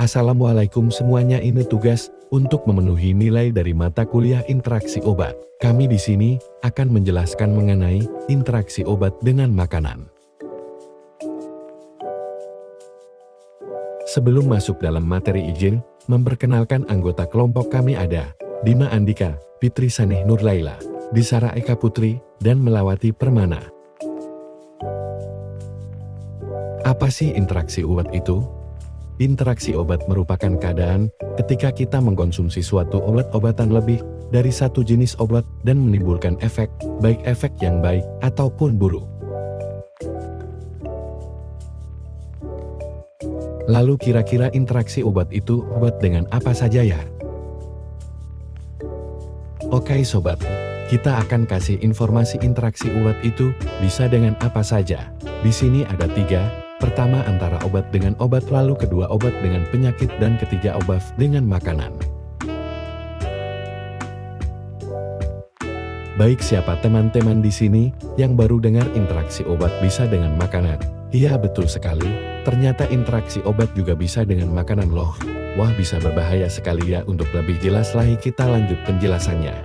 Assalamualaikum semuanya, ini tugas untuk memenuhi nilai dari mata kuliah interaksi obat. Kami di sini akan menjelaskan mengenai interaksi obat dengan makanan. Sebelum masuk dalam materi, izin memperkenalkan anggota kelompok kami ada Dima Andika, Fitri Sanih Nurlaila, Disara Eka Putri, dan Melawati Permana. Apa sih interaksi obat itu? Interaksi obat merupakan keadaan ketika kita mengkonsumsi suatu obat-obatan lebih dari satu jenis obat dan menimbulkan efek, baik efek yang baik ataupun buruk. Lalu kira-kira interaksi obat itu obat dengan apa saja ya? Oke sobat, kita akan kasih informasi interaksi obat itu bisa dengan apa saja. Di sini ada 3. Pertama antara obat dengan obat, lalu kedua obat dengan penyakit, dan ketiga obat dengan makanan. Baik, siapa teman-teman di sini yang baru dengar interaksi obat bisa dengan makanan? Iya, betul sekali. Ternyata interaksi obat juga bisa dengan makanan loh. Wah, bisa berbahaya sekali ya. Untuk lebih jelas lagi kita lanjut penjelasannya.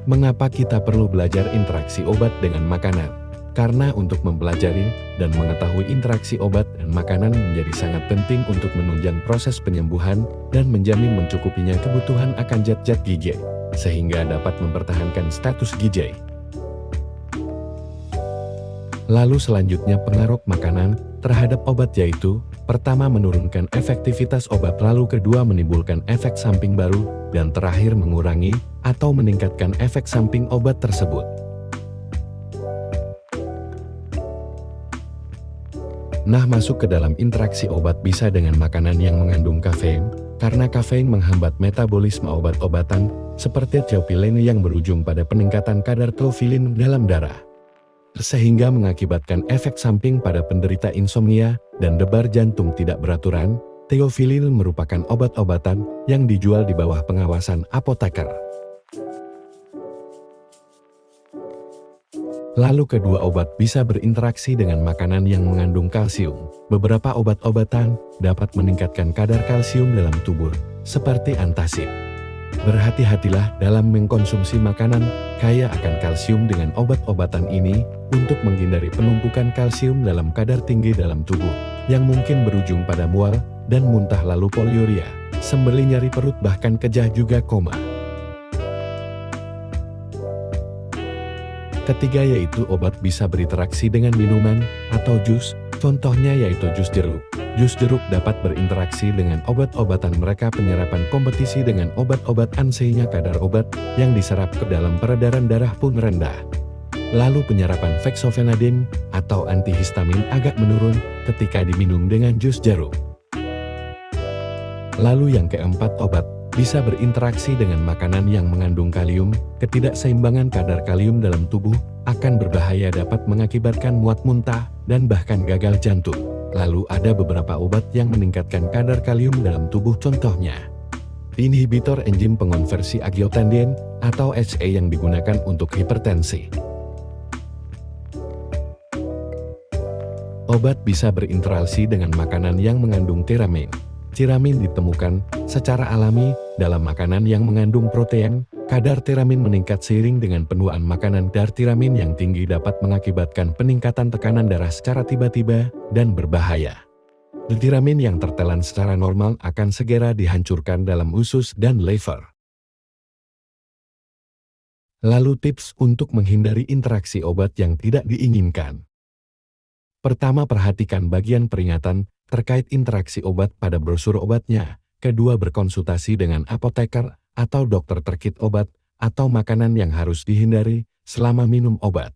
Mengapa kita perlu belajar interaksi obat dengan makanan? Karena untuk mempelajari dan mengetahui interaksi obat dan makanan menjadi sangat penting untuk menunjang proses penyembuhan dan menjamin mencukupinya kebutuhan akan zat-zat gizi, sehingga dapat mempertahankan status gizi. Lalu selanjutnya pengaruh makanan terhadap obat yaitu, pertama menurunkan efektivitas obat, lalu kedua menimbulkan efek samping baru, dan terakhir mengurangi atau meningkatkan efek samping obat tersebut. Nah, masuk ke dalam interaksi obat bisa dengan makanan yang mengandung kafein, karena kafein menghambat metabolisme obat-obatan, seperti teofilin yang berujung pada peningkatan kadar teofilin dalam darah, sehingga mengakibatkan efek samping pada penderita insomnia dan debar jantung tidak beraturan. Teofilin merupakan obat-obatan yang dijual di bawah pengawasan apoteker. Lalu kedua obat bisa berinteraksi dengan makanan yang mengandung kalsium. Beberapa obat-obatan dapat meningkatkan kadar kalsium dalam tubuh, seperti antacid. Berhati-hatilah dalam mengkonsumsi makanan kaya akan kalsium dengan obat-obatan ini untuk menghindari penumpukan kalsium dalam kadar tinggi dalam tubuh, yang mungkin berujung pada mual dan muntah, lalu poliuria, sembeli, nyari perut, bahkan kejah juga koma. Ketiga yaitu obat bisa berinteraksi dengan minuman atau jus, contohnya yaitu jus jeruk. Jus jeruk dapat berinteraksi dengan obat-obatan, mereka penyerapan kompetisi dengan obat-obatan sehingga kadar obat yang diserap ke dalam peredaran darah pun rendah. Lalu penyerapan fexofenadin atau antihistamin agak menurun ketika diminum dengan jus jeruk. Lalu yang keempat, obat bisa berinteraksi dengan makanan yang mengandung kalium. Ketidakseimbangan kadar kalium dalam tubuh akan berbahaya, dapat mengakibatkan muat, muntah, dan bahkan gagal jantung. Lalu ada beberapa obat yang meningkatkan kadar kalium dalam tubuh, contohnya inhibitor enzim pengonversi angiotensin atau HA yang digunakan untuk hipertensi. Obat bisa berinteraksi dengan makanan yang mengandung tiramin. Tiramin ditemukan secara alami dalam makanan yang mengandung protein. Kadar tiramin meningkat seiring dengan penuaan makanan. Kadar tiramin yang tinggi dapat mengakibatkan peningkatan tekanan darah secara tiba-tiba dan berbahaya. Tiramin yang tertelan secara normal akan segera dihancurkan dalam usus dan lever. Lalu tips untuk menghindari interaksi obat yang tidak diinginkan. Pertama, perhatikan bagian peringatan terkait interaksi obat pada brosur obatnya. Kedua, berkonsultasi dengan apoteker atau dokter terkait obat atau makanan yang harus dihindari selama minum obat.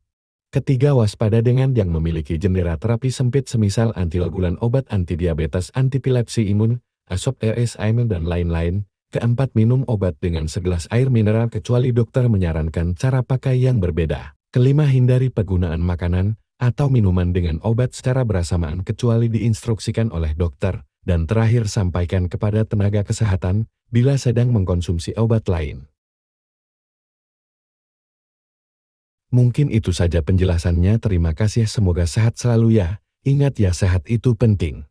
Ketiga, waspada dengan yang memiliki jendela terapi sempit semisal anticoagulan, obat antidiabetes, antipilepsi, imun, ASOP, dan lain-lain. Keempat, minum obat dengan segelas air mineral kecuali dokter menyarankan cara pakai yang berbeda. Kelima, hindari penggunaan makanan atau minuman dengan obat secara bersamaan kecuali diinstruksikan oleh dokter. Dan terakhir, sampaikan kepada tenaga kesehatan bila sedang mengkonsumsi obat lain. Mungkin itu saja penjelasannya, terima kasih, semoga sehat selalu ya. Ingat ya, sehat itu penting.